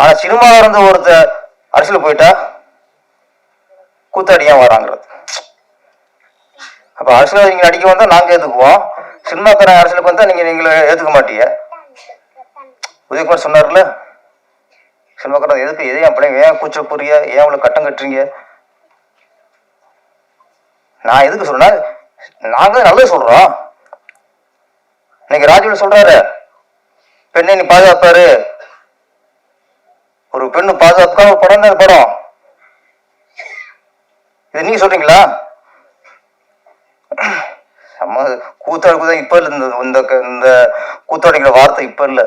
ஆனா சினிமாவில் இருந்து ஒருத்தர் அரசியல் போயிட்டா கூத்தாடி ஏன் வராங்கிறது. அப்ப அரசியல் நீங்க நடிக்க வந்தா நாங்க ஏத்துக்குவோம், சினிமாக்காரன் அரசியலுக்கு வந்தா நீங்களை ஏத்துக்க மாட்டீங்க. உதயகுமார் சொன்னார்ல, சினிமாக்காரன் எதுக்கு எதையும் பிள்ளைங்க ஏன் கூச்ச புரிய, ஏன் அவ்வளவு கட்டம் கட்டுறீங்க? நான் எதுக்கு சொல்றேன்னா, நாங்க நல்லது சொல்றோம். இன்னைக்கு ராஜுவில் சொல்றாரு, பெண்ணை நீ பாதுகாப்பாரு, ஒரு பெண்ணு பாதுகாப்புக்காக ஒரு படம் தான் படம். இது நீங்க சொல்றீங்களா? கூத்தாடுக்குதான் இப்ப இல்ல, இந்த கூத்தாடிங்கிற வார்த்தை இப்ப இல்ல,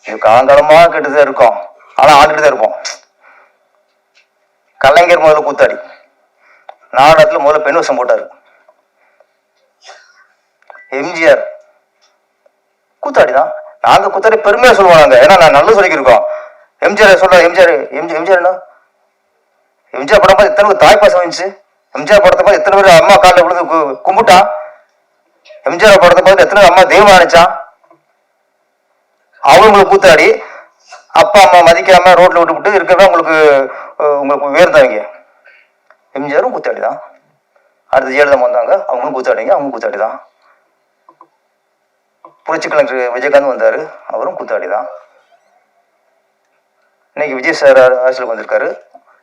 இது காலங்காலமா கேட்டுதான் இருக்கோம். ஆனா ஆண்டுகிட்டு தான் இருப்போம். கலைஞர் முதல்ல கூத்தாடி, நாடகத்துல முதல்ல பெண் வசம் போட்டாரு. எம்ஜிஆர் கூத்தாடி தான். நாங்க கூத்தாடி பெருமையா சொல்லுவாங்க, ஏன்னா நான் நல்லா சொல்லிக்கிருக்கோம். எம்ஜிஆர் சொல்ற, எம்ஜிஆர் படம் பார்த்து எத்தனை பேர் தாய்ப்பாசம் வந்துச்சு? எம்ஜிஆர் படத்தை பார்த்து எத்தனை பேர் அம்மா காலில் விழுந்து கும்பிட்டான்? எம்ஜிஆர் படத்தை பார்த்து எத்தனை அம்மா தெய்வம் நினைச்சான்? அவங்களுக்கு கூத்தாடி, அப்பா அம்மா மதிக்காம ரோட்ல விட்டு இருக்கிறதா உங்களுக்கு உயர்ந்தவங்க. எம்ஜிஆரும் கூத்தாடி தான். அடுத்து ஜெயலலிதா வந்தாங்க, அவங்களும் கூத்தாடிங்க, அவங்க கூத்தாடி தான். புரட்சிக்கலைஞர் விஜயகாந்த் வந்தாரு, அவரும் கூத்தாடி தான். இன்னைக்கு விஜய் சார் அரசியலுக்கு வந்திருக்காரு,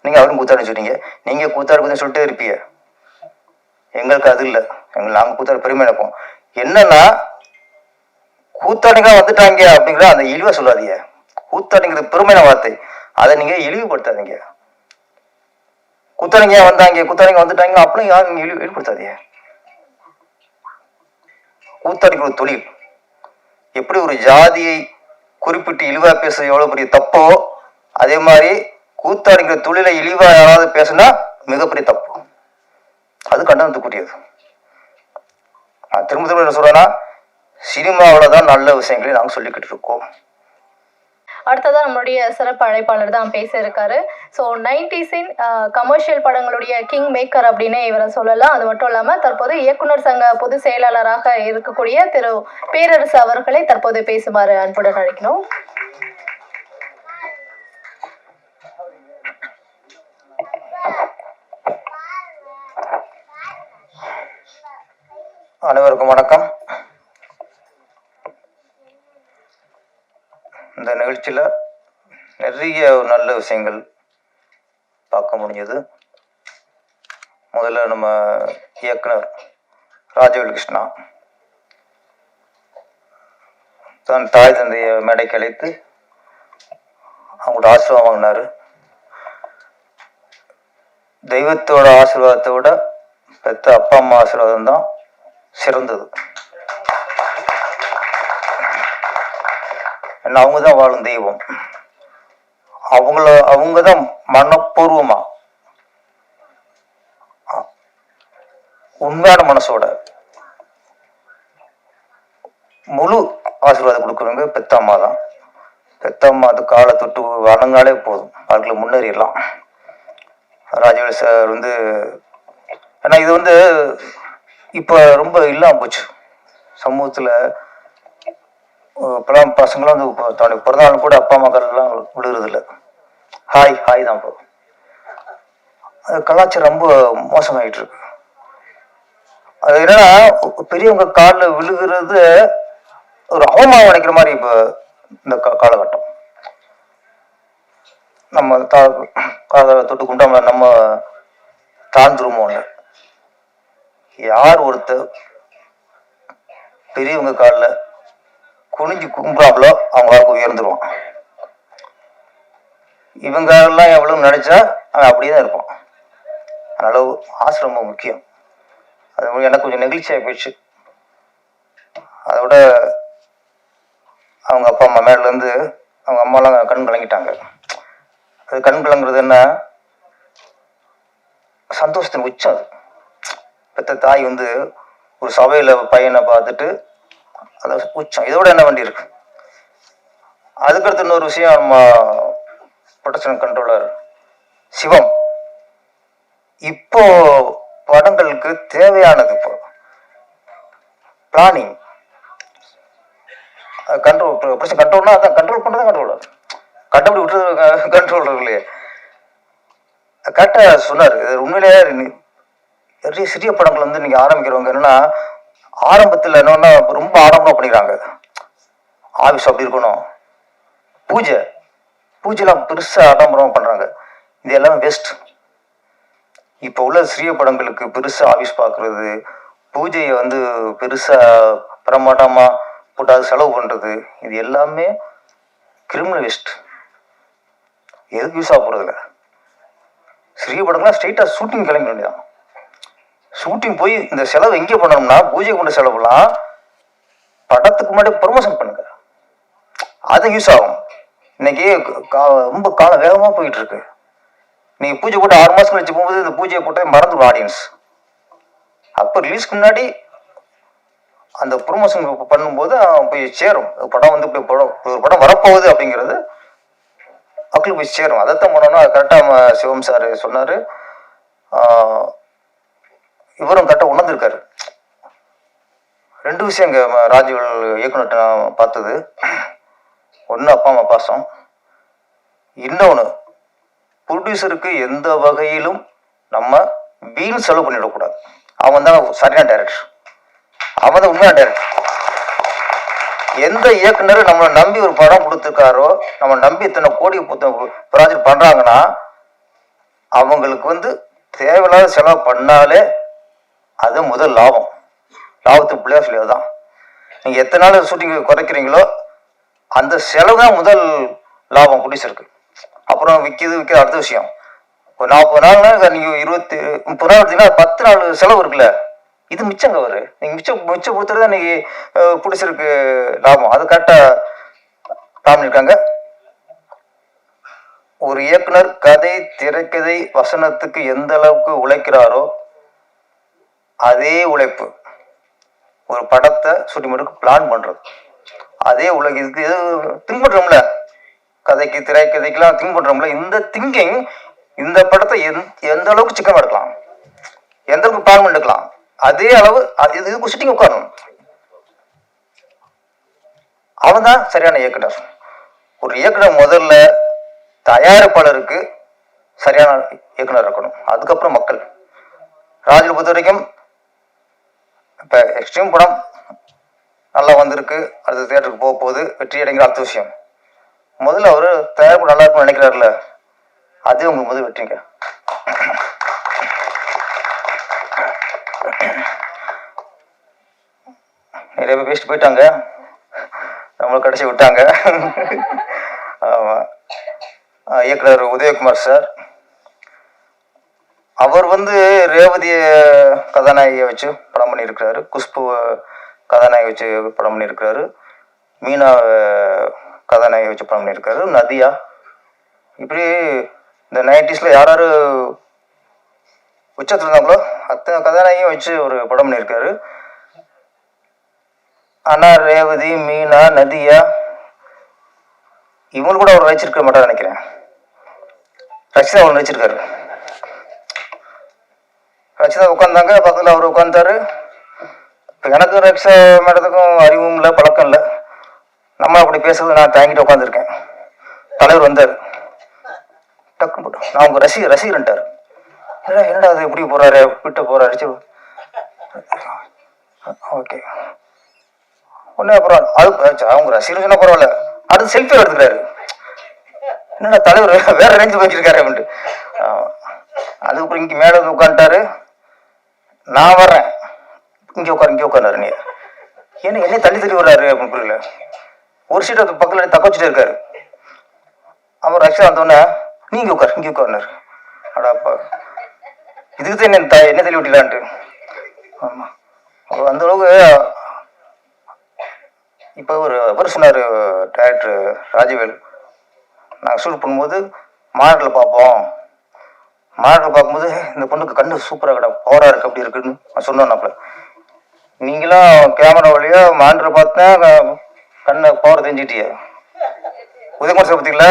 நீங்க அவரும் கூத்தாடி சொல்றீங்க. நீங்க கூத்தாடி சொல்லிட்டே இருப்பீங்க, எங்களுக்கு அது இல்லை. நாங்க கூத்தாடி பெருமை நினைப்போம். என்னன்னா, கூத்தாடிங்க வந்துட்டாங்க அப்படிங்கிற அந்த இழிவா சொல்லாதீங்க. கூத்தாடிங்கிறது பெருமையான வார்த்தை, அதை நீங்க இழிவுபடுத்தாதீங்க. கூத்தாடிங்க வந்தாங்க, கூத்தாடிங்க வந்துட்டாங்க அப்படியும் யாரும் நீங்க இழிவுபடுத்தாதீங்க. கூத்தாடிங்கிற ஒரு தொழில், எப்படி ஒரு ஜாதியை குறிப்பிட்டு இழிவா பேச எவ்வளவு பெரிய தப்போ, அதே மாதிரி கூத்தாடிங்கிற தொழிலை இழிவா யாராவது பேசினா மிகப்பெரிய தப்பு, அது கண்டனத்துக்குரியது. நான் திரும்ப திரும்ப என்ன சொல்றேன்னா, சினிமாவில தான் நல்ல விஷயங்களை நாங்கள் சொல்லிக்கிட்டு இருக்கோம். அடுத்ததான் நம்மளுடைய சிறப்பு அழைப்பாளர் தான் பேச இருக்காரு. ஸோ 90s கமர்ஷியல் படங்களுடைய கிங் மேக்கர் அப்படின்னு இவரை சொல்லலாம். அது மட்டும் இல்லாமல் தற்போது இயக்குனர் சங்க பொதுச் செயலாளராக இருக்கக்கூடிய திரு பேரரசு அவர்களை தற்போது பேசுமாறு அன்புடன் அழைக்கணும். அனைவருக்கும் வணக்கம். இந்த நிகழ்ச்சியில் நிறைய நல்ல விஷயங்கள் பார்க்க முடிஞ்சது. முதல்ல நம்ம இயக்குனர் ராஜவேல் கிருஷ்ணா தன் தாய் தந்தைய மேடைக்கு அழைத்து அவங்களோட ஆசீர்வாதம் வாங்கினாரு. தெய்வத்தோட ஆசீர்வாதத்தை விட பெத்த அப்பா அம்மா ஆசீர்வாதம் தான் சிறந்தது. ஏன்னா அவங்க தான் வாழும் தெய்வம். அவங்க தான் மனப்பூர்வமா உண்மையான மனசோட முழு ஆசீர்வாதம் கொடுக்குறவங்க பெத்த அம்மா தான். பெத்த அம்மா அது காலை தொட்டு வணங்காலே போதும், வாழ்க்கையில் முன்னேறிடலாம். ராஜவேல் சார் ஏன்னா இது இப்போ ரொம்ப இல்லாமல் போச்சு சமூகத்தில். இப்போலாம் பசங்களும் தன்னுடைய பிறந்தநாள் கூட அப்பா அம்மா காலெல்லாம் விழுகிறது இல்லை, ஹாய் தான் போகும். அது கலாச்சாரம் ரொம்ப மோசமாயிட்டு இருக்கு. அது என்னன்னா, பெரியவங்க காலில் விழுகிறது ஒரு அவமானம் நினைக்கிற மாதிரி இப்போ இந்த காலகட்டம். நம்ம தொட்டு குண்டாம நம்ம தாழ்ந்துருமோ. யார் ஒருத்தர் பெரியவங்க காலில் குனிஞ்சு கும்பிடாமலோ அவங்க வாழ்க்கை உயர்ந்துருவான். இவங்க எல்லாம் எவ்வளவு நினைச்சா அவன் அப்படியே இருப்பான். அதனால ஆசிரமம் முக்கியம். அது எனக்கு கொஞ்சம் நெகிழ்ச்சியாக போயிடுச்சு. அதோட அவங்க அப்பா அம்மா மேலேருந்து அவங்க அம்மாலாம் கண் கலங்கிட்டாங்க. அது கண் கலங்குறது என்ன, சந்தோஷத்தின் உச்சம். அது பெத்த தாய் ஒரு சபையில பையனை பார்த்துட்டு அது உச்சம். இதோட என்ன வேண்டி இருக்கு? அதுக்கடுத்து இன்னொரு விஷயம், நம்ம ப்ரொடக்ஷன் கண்ட்ரோலர் சிவம் இப்போ படங்களுக்கு தேவையானது இப்போ பிளானிங் கண்ட்ரோல்னா அதான் கண்ட்ரோல் பண்றதா கண்ட்ரோலர். கட்டப்படி விட்டுறது கண்ட்ரோல் இல்லையே. கரெக்டாக சொன்னார். இது உண்மையிலேயே நிறைய சிறிய படங்கள் வந்து நீங்கள் ஆரம்பிக்கிறவங்க என்னன்னா ஆரம்பத்தில் என்னன்னா ரொம்ப ஆடம்பரம் பண்ணிக்கிறாங்க. ஆஃபீஸ் அப்படி இருக்கணும், பூஜைலாம் பெருசாக ஆடம்பரம் பண்ணுறாங்க. இது எல்லாமே வேஸ்ட். இப்போ உள்ள சிறிய படங்களுக்கு பெருசாக ஆஃபீஸ் பார்க்குறது, பூஜையை வந்து பெருசாக பிரமாண்டமாக போட்டு அது செலவு பண்ணுறது, இது எல்லாமே கிரிமினல் வேஸ்ட். எதுக்கு யூஸ் ஆக போகிறதில்ல. சிறிய படங்கள்லாம் ஸ்ட்ரெயிட்டாக ஷூட்டிங் கிளம்ப வேண்டியதான். ஷூட்டிங் போய் இந்த செலவு எங்கே பண்ணணும்னா பூஜை கொண்ட செலவுலாம் படத்துக்கு முன்னாடி ப்ரொமோஷன் பண்ணுங்க, அது யூஸ் ஆகும். இன்னைக்கு ரொம்ப காலம் வேகமாக போயிட்டு இருக்கு. நீங்கள் பூஜை போட்டு 6 மாதம் கழிச்சு போகும்போது இந்த பூஜையை போட்டு மறந்துடும் ஆடியன்ஸ். அப்போ ரிலீஸ்க்கு முன்னாடி அந்த ப்ரொமோஷன் பண்ணும்போது போய் சேரும். படம் வந்து இப்படி ஒரு படம் வரப்போகுது அப்படிங்கிறது மக்களுக்கு போய் சேரும். அதைத்தான் பண்ணோம்னா கரெக்டாக சிவம் சார் சொன்னார். இவரும் கரெக்டாக உணர்ந்திருக்காரு. 2 விஷயம் இங்கே ராஜுவல் இயக்குனர்கிட்ட நான் பார்த்தது. ஒன்று அப்பா அம்மா பாசம், இன்னொன்று ப்ரொடியூசருக்கு எந்த வகையிலும் நம்ம வீண் செலவு பண்ணிடக்கூடாது. அவன் தான் சரியான டைரக்டர், அவன் தான் உண்மையான டைரக்டர். எந்த இயக்குனர் நம்மளை நம்பி ஒரு படம் கொடுத்துருக்காரோ, நம்ம நம்பி இத்தனை கோடி ப்ராஜெக்ட் பண்ணுறாங்கன்னா அவங்களுக்கு வந்து தேவையில்லாத செலவு பண்ணாலே அது முதல் லாபம். லாபத்துக்கு பிள்ளையா சொல்லி அதுதான். நீங்கள் எத்தனை நாள் ஷூட்டிங் குறைக்கிறீங்களோ அந்த செலவு தான் முதல் லாபம் ப்ரொடியூசருக்கு. அப்புறம் விற்கிது அடுத்த விஷயம். ஒரு 40 நாள்னா நீங்கள் 30 நாள் எடுத்தீங்கன்னா 10 நாள் செலவு இருக்குல்ல, இது மிச்சங்க வரு. நீங்கள் மிச்சம் கொடுத்துறது தான் இன்னைக்கு ப்ரொடியூசருக்கு லாபம். அது கரெக்டாக பண்ணியிருக்காங்க. ஒரு இயக்குனர் கதை, திரைக்கதை, வசனத்துக்கு எந்த அளவுக்கு உழைக்கிறாரோ அதே உழைப்பு ஒரு படத்தை ஷூட்டிங் பண்ணுறதுக்கு பிளான் பண்ணுறது, அதே இதுக்கு எது திங்க் பண்ணுறோம்ல, கதைக்கு திரைக்கதைக்கெல்லாம் திங்க் பண்ணுறோம்ல, இந்த திங்கிங் இந்த படத்தை எந்த அளவுக்கு சிக்கமாக எடுக்கலாம், எந்த அளவுக்கு பிளான் பண்ணிக்கலாம், அதே அளவு இதுக்கு ஷூட்டிங் உட்காரணும். அவன் தான் சரியான இயக்குனர். ஒரு இயக்குனர் முதல்ல தயாரிப்பாளருக்கு சரியான இயக்குனர் இருக்கணும், அதுக்கப்புறம் மக்கள். ராஜுவை பொறுத்த வரைக்கும் இப்போ எக்ஸ்ட்ரீம் படம் நல்லா வந்திருக்கு, அடுத்த தியேட்டருக்கு போக போகுது, வெற்றி அடைங்கிற அடுத்த விஷயம். முதல்ல அவர் தயாரிப்பு நல்லா இருக்கும்னு நினைக்கிறாருல, அதே உங்களுக்கு முதல் வெற்றிங்க. நிறைய பேர் பேசிட்டு போயிட்டாங்க, நம்மளை கடைசி விட்டாங்க. இயக்குனர் உதயகுமார் சார், அவர் வந்து ரேவதிய கதாநாயகியை வச்சு படம் பண்ணியிருக்கிறாரு, குஷ்பு கதாநாயகி வச்சு படம் பண்ணியிருக்கிறாரு, மீனா கதாநாயகி வச்சு படம் பண்ணியிருக்காரு, நதியா. இப்படி இந்த 90s யார் யார் உச்சத்தில் இருந்தாங்களோ அத்தனை கதாநாயகியும் வச்சு ஒரு படம் பண்ணியிருக்காரு. ஆனால் ரேவதி, மீனா, நதியா இவங்க கூட அவர் நடிச்சிருக்க மாட்டார் நினைக்கிறேன். ரச்சிதா அவர் நடிச்சிருக்காரு. ரச்சிதா உட்காந்தாங்க, பக்கத்தில் அவர் உட்காந்தாரு. இப்போ எனக்கு ரக்ஷா மேடத்துக்கும் அறிவும் இல்லை, பழக்கம் இல்லை. நம்ம அப்படி பேசுறது நான் தாங்கிட்டு உட்காந்துருக்கேன். தலைவர் வந்தார், டக்குன்னு போட்டோம், நான் உங்கள் ரசிகர்ன்ட்டார். என்னடா அது எப்படி போகிறாரு, விட்டு போகிறாரு. ஓகே ஒன்றே அப்புறம் அது அவங்க ரசிகர் சொன்னால் பரவாயில்ல, அடுத்து செல்ஃபி எடுத்துக்கிறாரு. என்னடா தலைவர் வேற ரேஞ்சு வச்சிருக்காரு அப்படின்ட்டு. அதுக்கப்புறம் இங்கே மேலே வந்து உட்காந்துட்டாரு. நான் வர்றேன், இங்கே உட்காந்தாரு. நீ என்னை தள்ளி வர்றாரு அப்படின்னு புரியல. ஒரு சீட்டை பக்கத்தில் தக்க வச்சுட்டு இருக்காரு. அவர் ரக்ஷா வந்தோடனே நீ இங்கே உட்கார்னாரு. அடாப்பா, இதுக்கு தான் என்ன தள்ளி விட்டலான்ட்டு. ஆமாம், அந்த அளவுக்கு. இப்போ அவர் சொன்னார் டைரக்டர் ராஜவேல், நாங்கள் ஷூட் பண்ணும்போது மாடலில் பார்க்கும்போது இந்த பொண்ணுக்கு கண்ணு சூப்பராக கடை பவராக இருக்குது, அப்படி இருக்குன்னு சொன்னாப்ல. நீங்களாம் கேமரா வழியா மாடலில் பார்த்தா கண்ணை பவர் தெரிஞ்சுக்கிட்டிய. உதயகுமார் சார் பார்த்தீங்களா,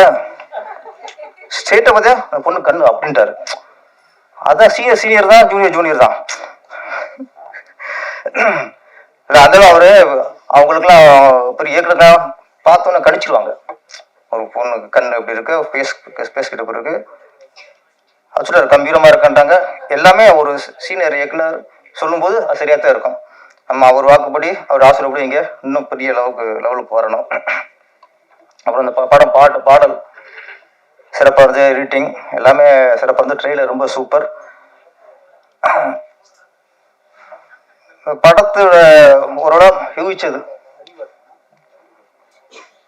ஸ்ட்ரெயிட்டாக பார்த்தியா அந்த பொண்ணு கண்ணு அப்படின்ட்டாரு. அதான் சீனியர் தான், ஜூனியர் தான். இல்லை, அதெல்லாம் அவரு அவங்களுக்குலாம் பெரிய இயக்குனர்னா பார்த்தோன்னே கடிச்சிடுவாங்க. ஒரு பொண்ணுக்கு கண் எப்படி இருக்கு, ஃபேஸ் கிட்ட எப்படி இருக்கு, ஆக்சுவலாக கம்பீரமாக இருக்கான்றாங்க. எல்லாமே ஒரு சீனியர் இயக்குனர் சொல்லும்போது அது சரியாக தான் இருக்கும். நம்ம அவர் வாக்குப்படி அவர் ஆசிரியப்படி இங்கே இன்னும் பெரிய லெவலுக்கு வரணும். அப்புறம் இந்த பாடல் சிறப்பாக இருந்தது, எடிட்டிங் எல்லாமே சிறப்பாக இருந்து, ட்ரெயிலர் ரொம்ப சூப்பர். படத்தோட ஓரளவு யூகிச்சது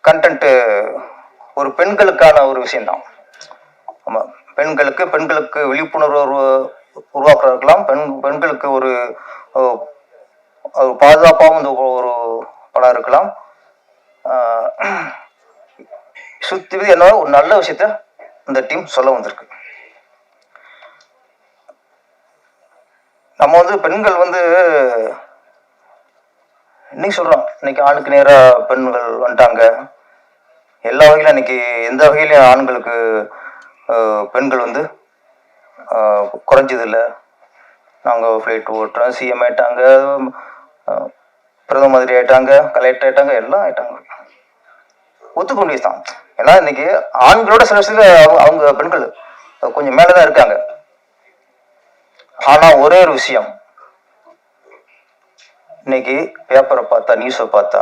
கண்டென்ட்டு ஒரு பெண்களுக்கான ஒரு விஷயம்தான். ஆமாம், பெண்களுக்கு விழிப்புணர்வு உருவாக்குறது இருக்கலாம், பெண்களுக்கு ஒரு பாதுகாப்பாகவும் இந்த ஒரு படம் இருக்கலாம். சுத்தி என்ன ஒரு நல்ல விஷயத்த இந்த டீம் சொல்ல வந்திருக்கு. நம்ம பெண்கள் இன்னைக்கு சொல்றோம், இன்னைக்கு ஆணுக்கு நேராக பெண்கள் வந்துட்டாங்க. எல்லா வகையிலும் இன்னைக்கு எந்த வகையிலும் ஆண்களுக்கு பெண்கள் குறைஞ்சது இல்லை. நாங்கள் ஃப்ளைட் ஓட்டுறோம், சிஎம் ஆயிட்டாங்க, பிரதம மந்திரி ஆயிட்டாங்க, கலெக்டர் ஆயிட்டாங்க, எல்லாம் ஆயிட்டாங்க. ஒத்துக்க முடியுதான். ஏன்னா இன்னைக்கு ஆண்களோட சில விஷயத்துல அவங்க பெண்கள் கொஞ்சம் மேலதான் இருக்காங்க. ஆனா ஒரே ஒரு விஷயம், இன்னைக்கு பேப்பரை பார்த்தா, நியூஸை பார்த்தா,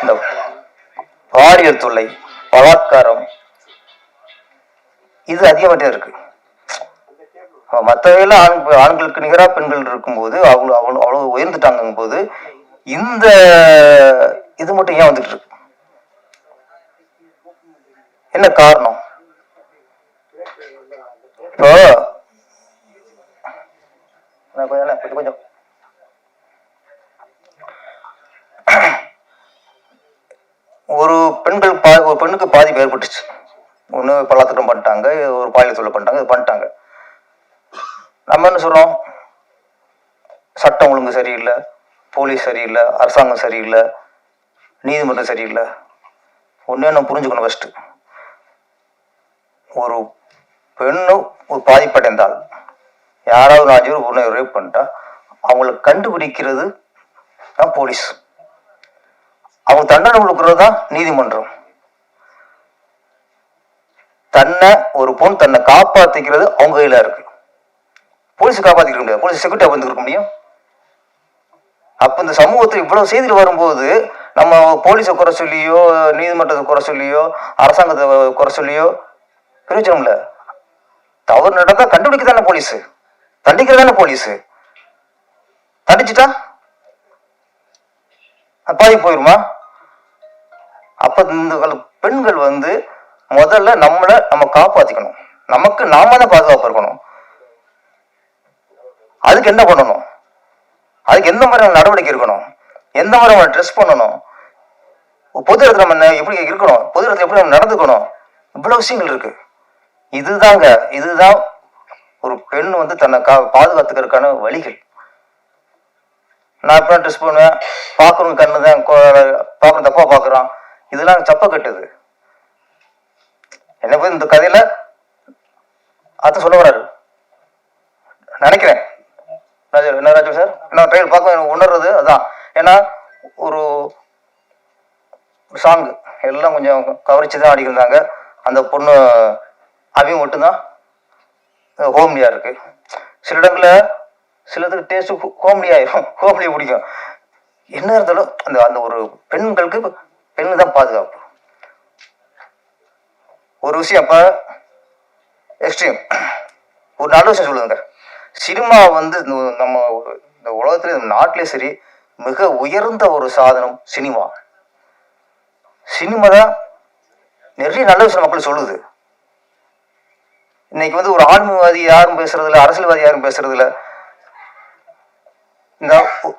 இந்த பாலியல் தொல்லை, பலாத்காரம் இது அதிகமாட்டே இருக்கு. மற்ற வகையில ஆண்களுக்கு நிகராக பெண்கள் இருக்கும்போது அவ்வளவு உயர்ந்துட்டாங்க போது இந்த இது மட்டும் ஏன் வந்துட்டு இருக்கு? என்ன காரணம்? இப்போ கொஞ்சம் ஒரு பெண்ணுக்கு பாதிப்பு ஏற்பட்டுச்சு. ஒண்ணு பலாத்காரம் பண்ணிட்டாங்க, ஒரு பாலியல் தொல்லை பண்ணிட்டாங்க, இது பண்ணிட்டாங்க. நம்ம என்ன சொல்றோம்? சட்டம் ஒழுங்கு சரியில்லை, போலீஸ் சரியில்லை, அரசாங்கம் சரியில்லை, நீதிமன்றம் சரியில்லை. ஒன்னே நம்ம புரிஞ்சுக்கணும். ஃபர்ஸ்ட், ஒரு பெண்ணு ஒரு பாதிப்படைந்தால், யாராவது 5 பேர் பொண்ணை ரேப் பண்ணிட்டா அவங்களை கண்டுபிடிக்கிறது தான் போலீஸ், அவங்க தண்டனை கொடுக்கறது தான் நீதிமன்றம். ஒரு பொண்ணு தன்னை காப்பாத்திக்கிறது அவங்க கையில இருக்கு. போலீஸ் காப்பாத்திக்க முடியாது, போலீஸ் செக்யூரிட்டி வந்து இருக்க முடியும். அப்ப இந்த சமூகத்தில் இவ்வளவு செய்திகள் வரும்போது நம்ம போலீஸை குறை சொல்லியோ, நீதிமன்றத்தை குறை சொல்லியோ, அரசாங்கத்தை குறை சொல்லியோ பிரயோஜனம் இல்ல. தவறு நடந்தா கண்டுபிடிக்க தானே போலீஸ், தண்டிக்கிறது தானே போலீஸ். தண்டிச்சுட்டா பாதிப்பு போயிருமா? அப்ப இந்த பெண்கள் முதல்ல நம்ம காப்பாத்திக்கணும். நமக்கு நாம தான் பாதுகாப்பு இருக்கணும். அதுக்கு என்ன பண்ணணும்? அதுக்கு எந்த மாதிரி நடவடிக்கை இருக்கணும்? எந்த மாதிரி நம்ம ட்ரெஸ் பண்ணணும்? பொது இடத்துல நம்ம எப்படி இருக்கணும்? பொது இடத்துல எப்படி நம்ம நடந்துக்கணும்? இவ்வளவு விஷயங்கள் இருக்கு. இதுதான் ஒரு பெண் தன்னை பாதுகாத்துக்கிறதுக்கான வழிகள். நான் எப்ப ட்ரெஸ் பண்ணுவேன், பார்க்கணும் கண்ணு தான் பார்க்கணும், தப்பா பார்க்கறான், இதெல்லாம் சப்ப கட்டுது. என்ன போய் இந்த கதையில அத சொல்ல வராரு நினைக்கிறேன் ராஜு சார். நான் ட்ரெயில் பார்க்க உணர்றது அதான். ஏன்னா ஒரு சாங் எல்லாம் கொஞ்சம் கவரிச்சு தான் ஆடிக்கிருந்தாங்க. அந்த பொண்ணு அவையும் மட்டும்தான் ஹோம்லியா இருக்கு. சில இடங்களில் சிலதுக்கு டேஸ்ட் ஹோம்லியாயிரும், ஹோம்லியை பிடிக்கும். என்ன இருந்தாலும் அந்த ஒரு பெண்களுக்கு பெண்ணு தான் பாதுகாப்பு. ஒரு விஷயம் அப்ப எக்ஸ்ட்ரீம் ஒரு நல்ல விஷயம் சொல்லுங்க. சினிமா நம்ம இந்த உலகத்துல நாட்டிலே சரி மிக உயர்ந்த ஒரு சாதனம் சினிமா. சினிமா தான் நிறைய நல்ல விஷயம் மக்கள் சொல்லுது. இன்னைக்கு ஒரு ஆன்மீகவாதி யாரும் பேசுறது இல்லை, அரசியல்வாதி யாரும் பேசுறது இல்லை. இந்த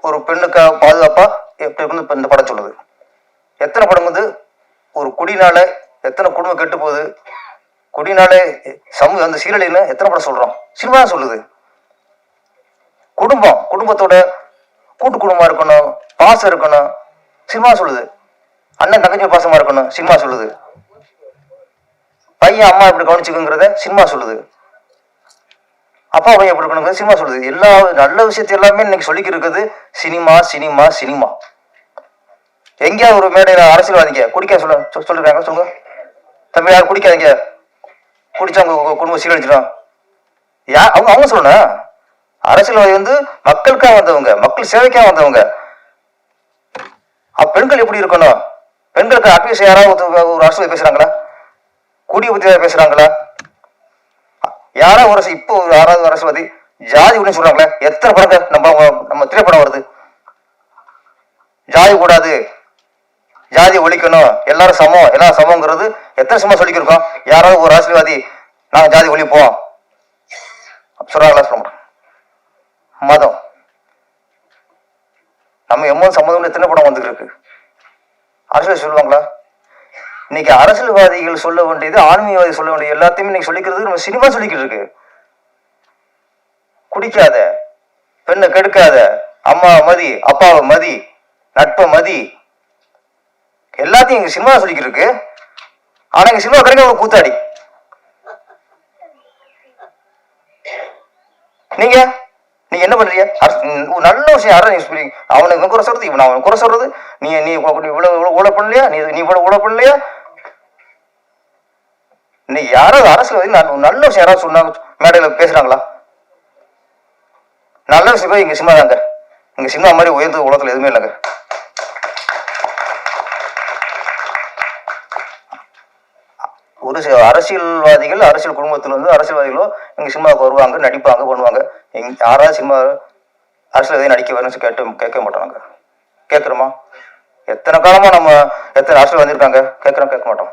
ஒரு பெண்ணுக்கு பாதுகாப்பா எப்படி இருக்குன்னு இந்த படம் சொல்லுது. எத்தனை படம் ஒரு குடினால எத்தனை குடும்பம் கெட்டு போகுது, குடினாலே சமூக அந்த சீரழின்னு எத்தனை படம் சொல்றோம். சினிமா தான் சொல்லுது. குடும்பத்தோட கூட்டு குடும்பமா இருக்கணும், பாசம் இருக்கணும், சினிமா சொல்லுது. அண்ணன் தங்கச்சி பாசமா இருக்கணும், சினிமா சொல்லுது. பையன் அம்மா எப்படி கவனிச்சுக்குங்கிறத சினிமா சொல்லுது. அப்பா பையன் எப்படி இருக்கணுங்கிறது சினிமா சொல்லுது. எல்லா நல்ல விஷயத்தை எல்லாமே இன்னைக்கு சொல்லிக்கிட்டு இருக்குது சினிமா சினிமா சினிமா. எங்கேயாவது ஒரு மேடையில அரசியல்வாதிங்க குடிக்க சொல்லிருக்காங்க சொல்லுங்க. தம்பி யாரும் குடிக்காதீங்க, குடிச்சா அவங்க குடும்பம் சீரழிச்சிடும். அவங்க அவங்க சொல்லணும். அரசியல்வாதி வந்து மக்களுக்காக வந்தவங்க, மக்கள் சேவைக்காக வந்தவங்க. பெண்கள் எப்படி இருக்கணும்? பெண்களுக்கு அட்வைஸ் யாராவது ஒரு அரசியல் பேசுறாங்களா? குடியை பத்தி பேசுறாங்களா? யாராவது ஒரு இப்போ யாராவது அரசியல்வாதி ஜாதி அப்படின்னு சொல்றாங்களே? எத்தனை படங்க நம்ம திரைப்படம் வருது, ஜாதி கூடாது, ஜாதி ஒழிக்கணும், எல்லாரும் சமம், எல்லாரும் சமங்கிறது எத்தனை சமம் சொல்லிக்கிருக்கோம்? யாராவது ஒரு அரசியல்வாதி நாங்கள் ஜாதி ஒழிப்போம் சொல்றாங்களா? சொல்ல மாட்டோம். மதம் நம்ம எம்மோது சம்மதம் எத்தனை படம் வந்துட்டு இருக்கு? அரசியல் சொல்லுவாங்களா? இன்னைக்கு அரசியல்வாதிகள் சொல்ல வேண்டியது, ஆன்மீகவாதி சொல்ல வேண்டியது எல்லாத்தையுமே இன்னைக்கு சொல்லிக்கிறது நம்ம சினிமா சொல்லிக்கிட்டு இருக்கு. குடிக்காத, பெண்ணை கெடுக்காத, அம்மாவை மதி, அப்பாவை மதி, நட்பை மதி, எல்லாத்தையும் எங்க சினிமா சொல்லிக்கிட்டு இருக்கு. ஆனா எங்க சினிமா கடைங்க ஒரு கூத்தாடி. நீங்க நீங்க என்ன பண்றீங்க? நல்ல விஷயம் யாரும் அவனுக்கு குறை சொல்றது, இவன் அவன் குறை சொல்றது, நீ நீ இவ்வளவு ஊழல் பண்ணலையா, நீ இவ்வளவு ஊழல் பண்ணலையா? இன்னைக்கு யாராவது அரசியல் நல்ல விஷயம் யாராவது சொன்னாங்க, மேடையில பேசுறாங்களா? நல்ல விஷயம் எங்க சினிமா தாங்க. எங்க சினிமா மாதிரி உயர்ந்த உலகத்துல எதுவுமே இல்லைங்க. ஒரு சில அரசியல்வாதிகள், அரசியல் குடும்பத்துல இருந்து அரசியல்வாதிகளோ எங்க சினிமாவுக்கு வருவாங்க, நடிப்பாங்க, பண்ணுவாங்க. யாராவது சினிமா அரசியல்வாதி நடிக்க வேணும்னு கேட்க மாட்டோம். கேட்குறோமா? எத்தனை காலமா நம்ம எத்தனை அரசியல் வந்திருக்காங்க, கேட்க மாட்டோம்.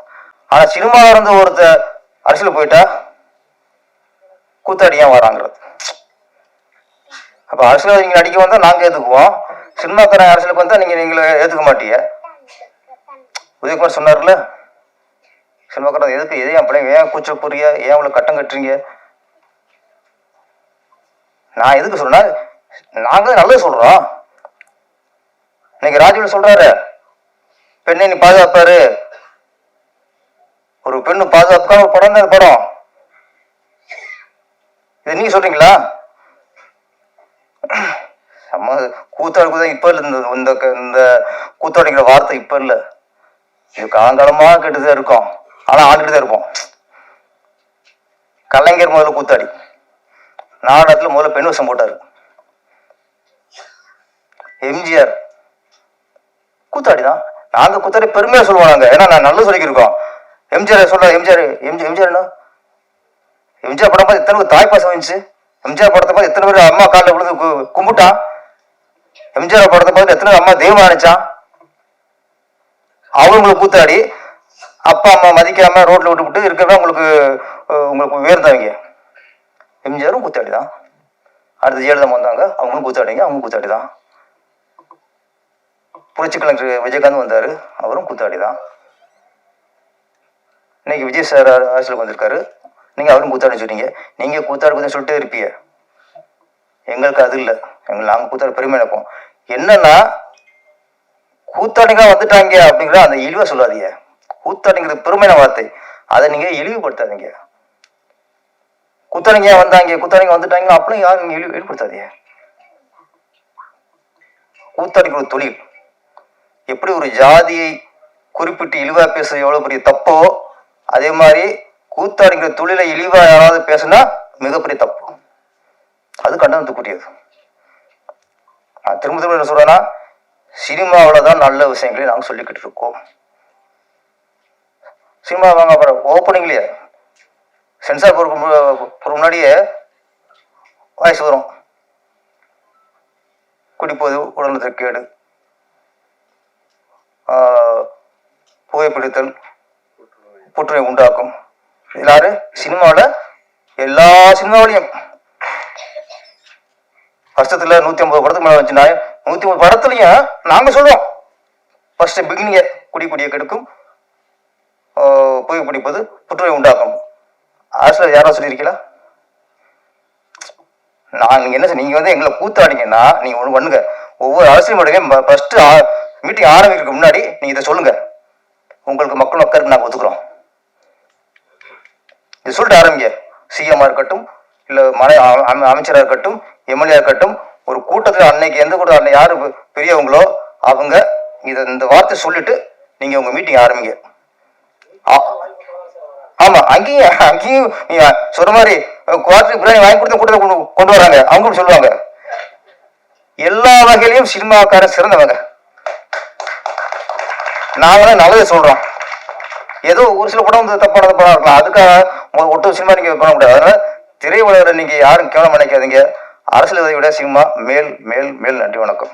ஆனா சினிமா இருந்து ஒருத்தர் அரசியல் போயிட்டா கூத்தாடி ஏன் வராங்கிறது. அப்ப அரசியல் நீங்க நடிக்க வந்தா நாங்க ஏத்துக்குவோம், சினிமாக்காரன் அரசியலுக்கு வந்தா நீங்களை ஏத்துக்க மாட்டீங்க. உதயகுமார் சொன்னார்ல, சினிமாக்காரன் எதுக்கு எதையும் பிள்ளைங்க ஏன் கூச்ச புரிய, ஏன் அவ்வளவு கட்டம் கட்டுறீங்க? நான் எதுக்கு சொல்றேன்னா, நாங்க நல்லது சொல்றோம். இன்னைக்கு ராஜீவ் சொல்றாரு, பெண்ணை நீ பாதுகாப்பாரு, ஒரு பெண்ணு பாதுகாப்புக்கான ஒரு படம் தான் படம். இது நீங்க சொல்றீங்களா? கூத்தாடுக்குதான் இப்ப இல்ல, இந்த கூத்தாடிங்கிற வார்த்தை இப்ப இல்ல, இது காலங்காலமா கேட்டுதான் இருக்கும். ஆனா ஆண்டுட்டு தான் இருப்போம். கலைஞர் முதல்ல கூத்தாடி, நாடகத்துல முதல்ல பெண் வேஷம் போட்டாரு. எம்ஜிஆர் கூத்தாடி தான். நாங்க கூத்தாடி பெருமையா சொல்லுவோம் நாங்க, ஏன்னா நான் நல்ல சொல்லிக்கிருக்கோம். எம்ஜிஆர் சொல்ற, எம்ஜிஆர் படம் பார்த்து எத்தனை பேர் தாய்ப்பாசம் வந்துச்சு? எம்ஜிஆர் படத்தை பார்த்து எத்தனை பேர் அம்மா காலில் விழுந்து கும்பிட்டான்? எம்ஜிஆர் படத்தை பார்த்து எத்தனை பேர் அம்மா தெய்வம் நினைச்சான்? அவங்களுக்கு கூத்தாடி, அப்பா அம்மா மதிக்காம ரோட்ல விட்டு இருக்கவே உங்களுக்கு உயர்ந்தவங்க. எம்ஜிஆரும் கூத்தாடி தான். அடுத்து ஜெயலலிதா வந்தாங்க, அவங்களும் கூத்தாடிங்க, அவங்க கூத்தாடி தான். புரட்சி கலைஞர் விஜயகாந்த் வந்தாரு, அவரும் கூத்தாடி தான். இன்னைக்கு விஜய் சார் அரசியலுக்கு வந்திருக்காரு, நீங்க அவரும் கூத்தாடி சொன்னீங்க. நீங்க கூத்தாடி சொல்லிட்டே இருப்பீங்க. எங்களுக்கு அது இல்லை, நாங்க கூத்தாடி பெருமை நினைப்போம். என்னன்னா, கூத்தாடிங்க வந்துட்டாங்க அப்படிங்கிற அந்த இழிவா சொல்லாதீங்க. கூத்தாடிங்கிறது பெருமையான வார்த்தை, அதை நீங்க இழிவுபடுத்தாதீங்க. கூத்தாடிங்க வந்தாங்க, கூத்தாடிங்க வந்துட்டாங்க அப்படியும் யாரும் நீங்க இழிவுபடுத்தாதீங்க. கூத்தாடிங்கிற ஒரு தொழில். எப்படி ஒரு ஜாதியை குறிப்பிட்டு இழிவா பேச எவ்வளவு பெரிய தப்போ, அதே மாதிரி கூத்தாடிங்கிற தொழிலை இழிவா யாராவது பேசினா மிகப்பெரிய தப்பு. அது கண்டனத்துக்குரியது. நான் திரும்ப என்ன சொல்றேன்னா, சினிமாவில தான் நல்ல விஷயங்களை நாங்கள் சொல்லிக்கிட்டு இருக்கோம். சினிமா வாங்க அப்புறம் ஓப்பனிங்லயே சென்சார் போறதுக்கு முன்னாடியே வாய்ஸ் வரும், குடிப்பது உடல்நலத்திற்கு கேடு, புகைப்பிடித்தல் புற்றுநோய் உண்டாக்கும். எல்லாரு சினிமாவில் எல்லா சினிமாவிலையும் வருஷத்துல 150 படத்துக்கு மேல வந்துச்சுன்னா 150 படத்துலயும் நாங்க சொல்லுவோம், ஃபர்ஸ்ட் பிகினிங்க குடியை கெடுக்கும், புகைப்பிடிப்பது புற்றுநோய் உண்டாக்கும். அரசியல் யாராவது சொல்லியிருக்கீங்களா? நீங்க என்ன, நீங்க வந்து எங்களை கூத்தாடிங்கன்னா நீங்க ஒண்ணு பண்ணுங்க, ஒவ்வொரு அரசியல் மேடையும் ஃபர்ஸ்ட் மீட்டிங் ஆரம்பிக்கிறதுக்கு முன்னாடி நீங்க இதை சொல்லுங்க, உங்களுக்கு மக்கள் மக்களுக்கு நாங்கள் ஒத்துக்கிறோம், இது சொல்லிட்டு ஆரம்பிங்க. சிஎம்மா இருக்கட்டும், இல்ல அமைச்சராக இருக்கட்டும், எம்எல்ஏ இருக்கட்டும், ஒரு கூட்டத்தில் அன்னைக்கு எந்த கூட்டம் யாரு பெரியவங்களோ அவங்க இந்த வார்த்தை சொல்லிட்டு நீங்க உங்க மீட்டிங் ஆரம்பிங்க. ஆமா, அங்கேயும் நீங்க சொல்ற மாதிரி குவார்டர் பிரியாணி வாங்கி கொடுத்த கூட்டத்தை கொண்டு வராங்க. அவங்க சொல்லுவாங்க எல்லா வகையிலையும் சினிமாக்காரன் சிறந்தவங்க. நாங்களும் நல்லதை சொல்றோம். ஏதோ ஒரு சில படம் வந்து தப்பான படம் இருக்கலாம், அதுக்காக ஒட்டு சினிமா நீங்க பண்ண முடியாது. அதனால திரையுலகில் நீங்க யாரும் கேவலம் நினைக்காதீங்க. அரசியல் விட சினிமா மேல் மேல் மேல். நன்றி, வணக்கம்.